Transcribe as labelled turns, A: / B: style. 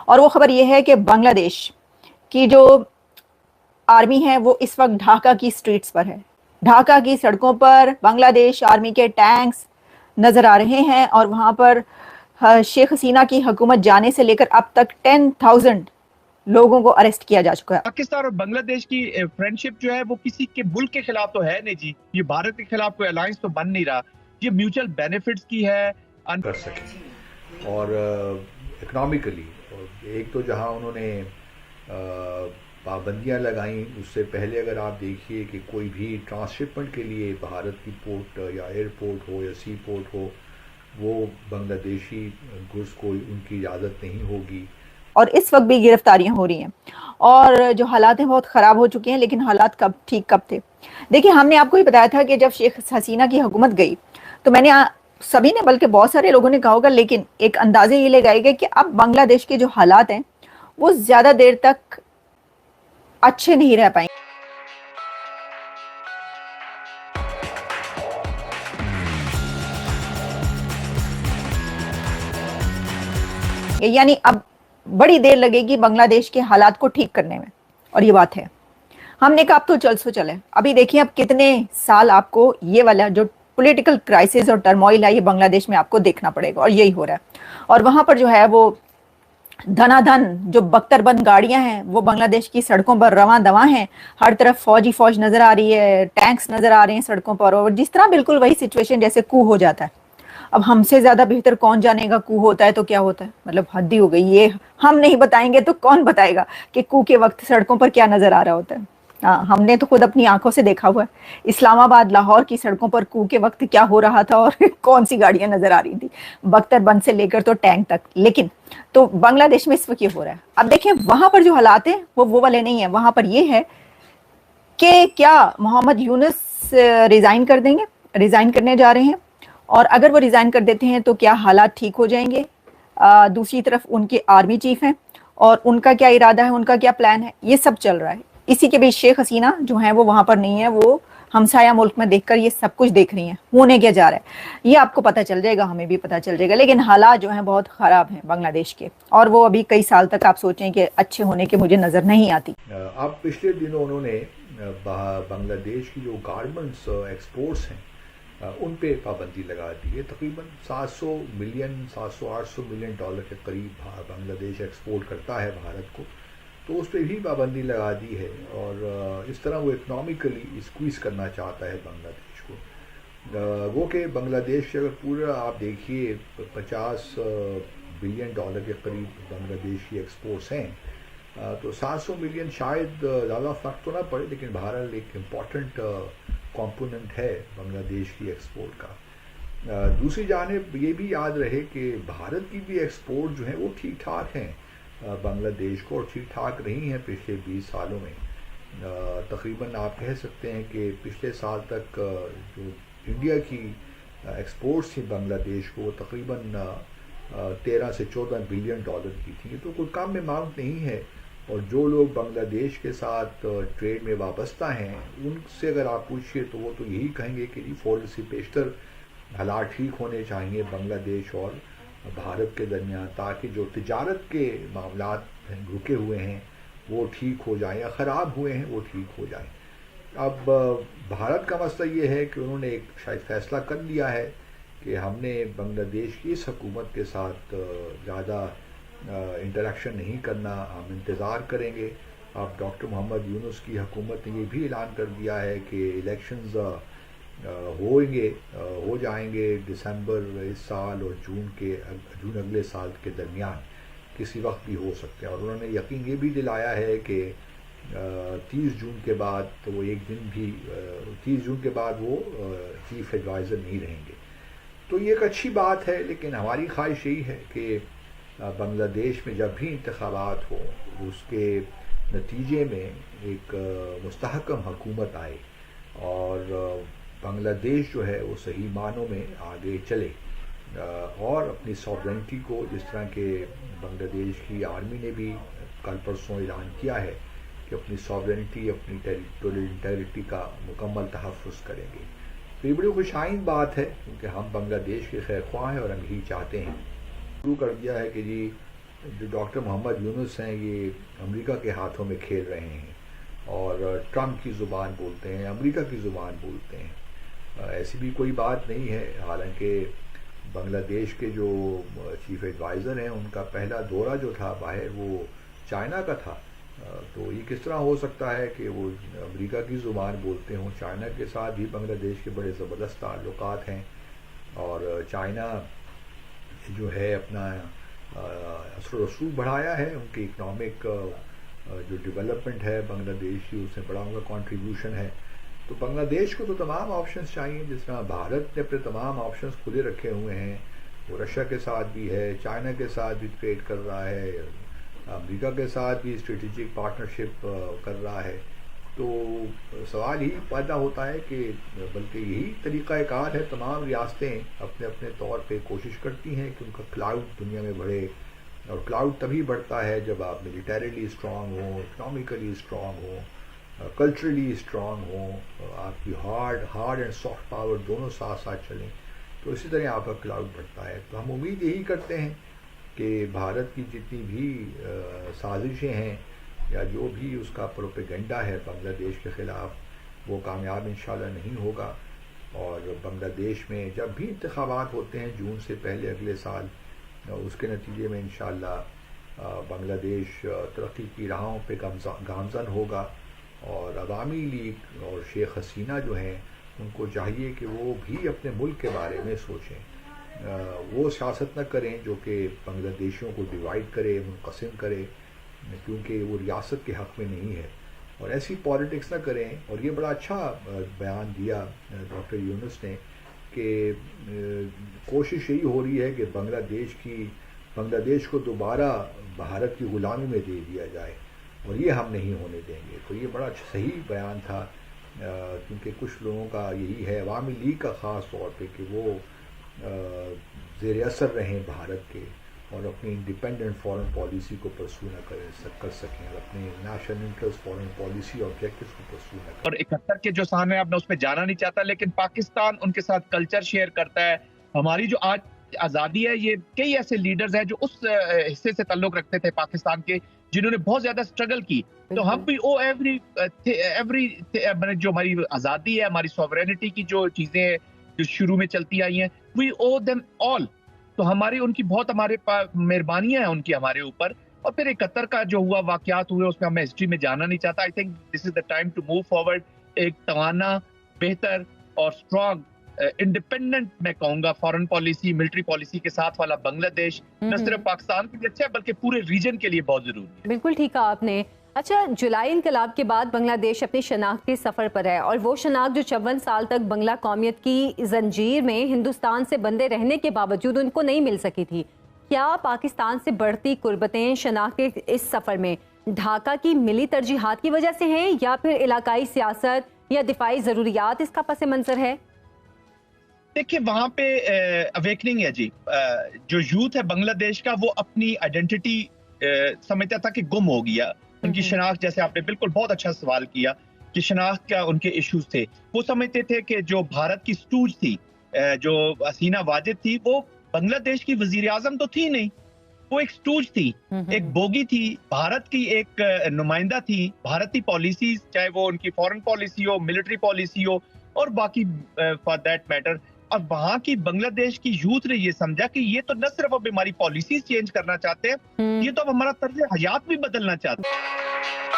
A: اور وہ خبر یہ ہے کہ بنگلہ دیش کی جو آرمی ہے وہ اس وقت ڈھاکہ کی سٹریٹس پر ہے. ڈھاکہ کی سڑکوں پر بنگلہ دیش آرمی کے ٹینکس نظر آ رہے ہیں اور وہاں پر شیخ حسینہ کی حکومت جانے سے لے کر اب تک 10,000 لوگوں کو اریسٹ کیا جا چکا ہے.
B: پاکستان اور بنگلہ دیش کی فرینڈ شپ جو ہے وہ کسی کے ملک کے خلاف تو ہے نہیں جی, یہ بھارت کے خلاف کوئی الائنس تو بن نہیں رہا, یہ میوچل بینیفٹس کی ہے
C: کر سکیں. اور اکنامیکلی ایک تو جہاں انہوں نے پابندیاں لگائیں, اس سے پہلے اگر آپ دیکھیے کہ کوئی بھی ٹرانسشپمنٹ کے لیے بھارت کی پورٹ یا ایئرپورٹ ہو یا سی پورٹ ہو وہ بنگلہ دیشی گڈس کو ان کی اجازت نہیں ہوگی.
A: اور اس وقت بھی گرفتاریاں ہو رہی ہیں اور جو حالات ہیں بہت خراب ہو چکے ہیں, لیکن حالات کب تھے. دیکھیں ہم نے آپ کو ہی بتایا تھا کہ جب شیخ حسینہ کی حکومت گئی تو میں نے سبھی نے, بلکہ بہت سارے لوگوں نے کہا ہوگا, لیکن ایک اندازے یہ لگائے گئے کہ اب بنگلہ دیش کے جو حالات ہیں وہ زیادہ دیر تک اچھے نہیں رہ پائیں گے. یعنی اب بڑی دیر لگے گی بنگلہ دیش کے حالات کو ٹھیک کرنے میں, اور یہ بات ہے. ہم نے کہا اب تو چل سو چلے. ابھی دیکھیں اب کتنے سال آپ کو یہ والا جو پولیٹیکل کرائسس اور ٹرموائل ہے یہ بنگلہ دیش میں آپ کو دیکھنا پڑے گا, اور یہی ہو رہا ہے. اور وہاں پر جو ہے وہ دھنا دھن جو بختر بند گاڑیاں ہیں وہ بنگلہ دیش کی سڑکوں پر رواں دواں ہیں. ہر طرف فوج نظر آ رہی ہے, ٹینکس نظر آ رہے ہیں سڑکوں پر, اور جس طرح بالکل وہی سچویشن جیسے کو ہو جاتا ہے. اب ہم سے زیادہ بہتر کون جانے گا کو ہوتا ہے تو کیا ہوتا ہے, مطلب حد ہی ہو گئی. یہ ہم نہیں بتائیں گے تو کون بتائے گا کہ کو کے وقت سڑکوں پر کیا نظر آ رہا ہوتا ہے. ہم نے تو خود اپنی آنکھوں سے دیکھا ہوا ہے اسلام آباد لاہور کی سڑکوں پر کو کے وقت کیا ہو رہا تھا اور کون سی گاڑیاں نظر آ رہی تھی, بختر بند سے لے کر تو ٹینک تک. لیکن تو بنگلہ دیش میں اس وقت یہ ہو رہا ہے. اب دیکھیں وہاں پر جو حالات ہیں وہ والے نہیں ہیں. وہاں پر یہ ہے کہ کیا محمد یونس ریزائن کر دیں گے, ریزائن کرنے جا رہے ہیں, اور اگر وہ ریزائن کر دیتے ہیں تو کیا حالات ٹھیک ہو جائیں گے. دوسری طرف ان کے آرمی چیف ہیں اور ان کا کیا ارادہ ہے, ان کا کیا پلان ہے, یہ سب چل رہا ہے. اسی کے بیچ شیخ حسینہ جو ہیں وہ وہاں پر نہیں ہے, وہ ہمسایہ ملک میں دیکھ کر یہ سب کچھ دیکھ رہی ہیں ہونے کیا جا رہا ہے. یہ آپ کو پتہ چل جائے گا, ہمیں بھی پتہ چل جائے گا. لیکن حالات جو ہیں بہت خراب ہیں بنگلہ دیش کے, اور وہ ابھی کئی سال تک آپ سوچیں کہ اچھے ہونے کے مجھے نظر نہیں آتی.
C: اب پچھلے دنوں انہوں نے بنگلہ دیش کی جو گارمنٹس ایکسپورٹس ہیں ان پہ پابندی لگا دی ہے. تقریباً 700 ملین 700-800 ملین ڈالر کے قریب بنگلہ دیش ایکسپورٹ کرتا ہے بھارت کو, تو اس پہ بھی پابندی لگا دی ہے. اور اس طرح وہ اکنامیکلی اسکویز کرنا چاہتا ہے بنگلہ دیش کو. وہ کہ بنگلہ دیش اگر پورا آپ دیکھیے 50 بلین ڈالر کے قریب بنگلہ دیش کی ایکسپورٹس ہیں, تو 700 ملین شاید زیادہ فرق تو نہ پڑے, لیکن بہرحال ایک امپورٹنٹ کمپوننٹ ہے بنگلہ دیش کی ایکسپورٹ کا. دوسری جانب یہ بھی یاد رہے کہ بھارت کی بھی ایکسپورٹ جو ہیں وہ ٹھیک ٹھاک ہیں بنگلہ دیش کو, اور ٹھیک ٹھاک رہی ہیں پچھلے 20 سالوں میں. تقریباً آپ کہہ سکتے ہیں کہ پچھلے سال تک جو انڈیا کی ایکسپورٹس تھی بنگلہ دیش کو وہ تقریباً 13 سے 14 بلین ڈالر کی تھی. تو کوئی کم اماؤنٹ نہیں ہے, اور جو لوگ بنگلہ دیش کے ساتھ ٹریڈ میں وابستہ ہیں ان سے اگر آپ پوچھیے تو وہ تو یہی کہیں گے کہ جی فوری سے بیشتر حالات ٹھیک ہونے چاہیے بنگلہ دیش اور بھارت کے درمیان, تاکہ جو تجارت کے معاملات رکے ہوئے ہیں وہ ٹھیک ہو جائیں یا خراب ہوئے ہیں وہ ٹھیک ہو جائیں. اب بھارت کا مسئلہ یہ ہے کہ انہوں نے ایک شاید فیصلہ کر لیا ہے کہ ہم نے بنگلہ دیش کی اس حکومت کے ساتھ زیادہ انٹریکشن نہیں کرنا, ہم انتظار کریں گے. اب ڈاکٹر محمد یونس کی حکومت نے یہ بھی اعلان کر دیا ہے کہ الیکشنز ہو جائیں گے دسمبر اس سال اور جون اگلے سال کے درمیان, کسی وقت بھی ہو سکتے ہیں. اور انہوں نے یقین یہ بھی دلایا ہے کہ 30 جون کے بعد تو وہ ایک دن بھی 30 جون کے بعد وہ چیف ایڈوائزر نہیں رہیں گے. تو یہ ایک اچھی بات ہے, لیکن ہماری خواہش یہی ہے کہ بنگلہ دیش میں جب بھی انتخابات ہوں اس کے نتیجے میں ایک مستحکم حکومت آئے اور بنگلہ دیش جو ہے وہ صحیح معنوں میں آگے چلے, اور اپنی ساورنٹی کو, جس طرح کہ بنگلہ دیش کی آرمی نے بھی کل پرسوں اعلان کیا ہے کہ اپنی ساورنٹی اپنی ٹیریٹوریل انٹیگریٹی کا مکمل تحفظ کریں گے. تو یہ بڑی خوش آئند بات ہے, کیونکہ ہم بنگلہ دیش کے خیر خواہ ہیں اور ہم یہی چاہتے ہیں. شروع کر دیا ہے کہ جی جو ڈاکٹر محمد یونس ہیں یہ امریکہ کے ہاتھوں میں کھیل رہے ہیں اور ٹرمپ کی زبان بولتے ہیں، امریکہ کی زبان بولتے ہیں۔ ایسی بھی کوئی بات نہیں ہے، حالانکہ بنگلہ دیش کے جو چیف ایڈوائزر ہیں ان کا پہلا دورہ جو تھا باہر وہ چائنا کا تھا، تو یہ کس طرح ہو سکتا ہے کہ وہ امریکہ کی زبان بولتے ہوں؟ چائنا کے ساتھ بھی بنگلہ دیش کے بڑے زبردست تعلقات ہیں، اور چائنا جو ہے اپنا اثر و رسوخ بڑھایا ہے، ان کی اکنامک جو ڈیولپمنٹ ہے بنگلہ دیش کی اس میں بڑا ان کا کنٹریبیوشن ہے۔ تو بنگلہ دیش کو تو تمام آپشنز چاہیے، جس طرح بھارت نے اپنے تمام آپشنز کھلے رکھے ہوئے ہیں، وہ رشیا کے ساتھ بھی ہے، چائنا کے ساتھ بھی ٹریڈ کر رہا ہے، امریکہ کے ساتھ بھی اسٹریٹجک پارٹنرشپ کر رہا ہے۔ تو سوال ہی پیدا ہوتا ہے کہ بلکہ یہی طریقہ کار ہے، تمام ریاستیں اپنے اپنے طور پہ کوشش کرتی ہیں کہ ان کا کلاؤڈ دنیا میں بڑھے، اور کلاؤڈ تبھی بڑھتا ہے جب آپ ملیٹریلی اسٹرانگ ہوں، اکنامکلی اسٹرانگ ہوں، کلچرلی اسٹرانگ ہوں، آپ کی ہارڈ اینڈ سافٹ پاور دونوں ساتھ ساتھ چلیں، تو اسی طرح آپ کا کلاؤڈ بڑھتا ہے۔ تو ہم امید یہی کرتے ہیں کہ بھارت کی جتنی بھی سازشیں ہیں یا جو بھی اس کا پروپیگنڈا ہے بنگلہ دیش کے خلاف، وہ کامیاب انشاءاللہ نہیں ہوگا، اور بنگلہ دیش میں جب بھی انتخابات ہوتے ہیں جون سے پہلے اگلے سال، اس کے نتیجے میں انشاءاللہ بنگلہ دیش ترقی کی راہوں پہ گامزن ہوگا، اور عوامی لیگ اور شیخ حسینہ جو ہیں ان کو چاہیے کہ وہ بھی اپنے ملک کے بارے میں سوچیں، وہ سیاست نہ کریں جو کہ بنگلہ دیشیوں کو ڈیوائیڈ کرے، منقسم کرے، کیونکہ وہ ریاست کے حق میں نہیں ہے، اور ایسی پالیٹکس نہ کریں۔ اور یہ بڑا اچھا بیان دیا ڈاکٹر یونس نے کہ کوشش یہی ہو رہی ہے کہ بنگلہ دیش کو دوبارہ بھارت کی غلامی میں دے دیا جائے، اور یہ ہم نہیں ہونے دیں گے۔ تو یہ بڑا صحیح بیان تھا، کیونکہ کچھ لوگوں کا یہی ہے، عوامی لیگ کا خاص طور پہ، کہ وہ زیر اثر رہیں بھارت کے اور اپنی انڈیپینڈنٹ فارن پالیسی کو پرسو نہ کر سکیں، اور اپنے national interest foreign policy objectives کو پرسو نہ کریں۔
B: اور 71 کے جو سامنے آپ نے اس میں جانا نہیں چاہتا، لیکن پاکستان ان کے ساتھ کلچر شیئر کرتا ہے۔ ہماری جو آج آزادی ہے، یہ کئی ایسے لیڈرز ہیں جو اس حصے سے تعلق رکھتے تھے پاکستان کے، جنہوں نے بہت زیادہ سٹرگل کی۔ تو ہم بھی ایوری جو ہماری آزادی ہے، ہماری سوورینٹی کی جو چیزیں جو شروع میں چلتی آئی ہیں، وی او دیم آل۔ تو ہماری ان کی بہت ہمارے مہربانیاں ہیں ان کی ہمارے اوپر۔ اور پھر 71 کا جو ہوا واقعات ہوئے، اس میں ہمیں ہسٹری میں جانا نہیں چاہتا۔ I think this is the time to move forward, ایک توانا، بہتر اور اسٹرانگ انڈیپینڈنٹ میں کہوں گا فارن پالیسی، ملٹری پالیسی کے ساتھ والا بنگلہ دیش نہ صرف پاکستان کے لیے اچھا ہے بلکہ پورے ریجن کے لیے بہت ضروری ہے۔
D: بالکل ٹھیک کہا آپ نے۔ اچھا، جولائی انقلاب کے بعد بنگلہ دیش اپنی شناخت کے سفر پر ہے، اور وہ شناخت جو 54 سال تک بنگلہ قومیت کی زنجیر میں ہندوستان سے بندے رہنے کے باوجود ان کو نہیں مل سکی تھی۔ کیا پاکستان سے بڑھتی قربتیں شناخت کے اس سفر میں ڈھاکہ کی ملی ترجیحات کی وجہ سے ہیں، یا پھر علاقائی سیاست یا دفاعی ضروریات اس کا پس منظر ہے؟
B: دیکھیے، وہاں پہ اویکننگ ہے جی۔ جو یوتھ ہے بنگلہ دیش کا، وہ اپنی آئیڈینٹی سمجھتا تھا کہ گم ہو گیا۔ ان کی شناخت، جیسے آپ نے بالکل بہت اچھا سوال کیا کہ شناخت کا ان کے ایشوز تھے۔ وہ سمجھتے تھے کہ جو بھارت کی سٹوج تھی، جو حسینہ واجد تھی، وہ بنگلہ دیش کی وزیر اعظم تو تھی نہیں، وہ ایک سٹوج تھی، ایک بوگی تھی، بھارت کی ایک نمائندہ تھی۔ بھارتی پالیسیز، چاہے وہ ان کی فارن پالیسی ہو، ملٹری پالیسی ہو، اور باقی فار دیٹ میٹر، اور وہاں کی بنگلہ دیش کی یوتھ نے یہ سمجھا کہ یہ تو نہ صرف اب ہماری پالیسیز چینج کرنا چاہتے ہیں، یہ تو اب ہمارا طرز حیات بھی بدلنا چاہتے ہیں۔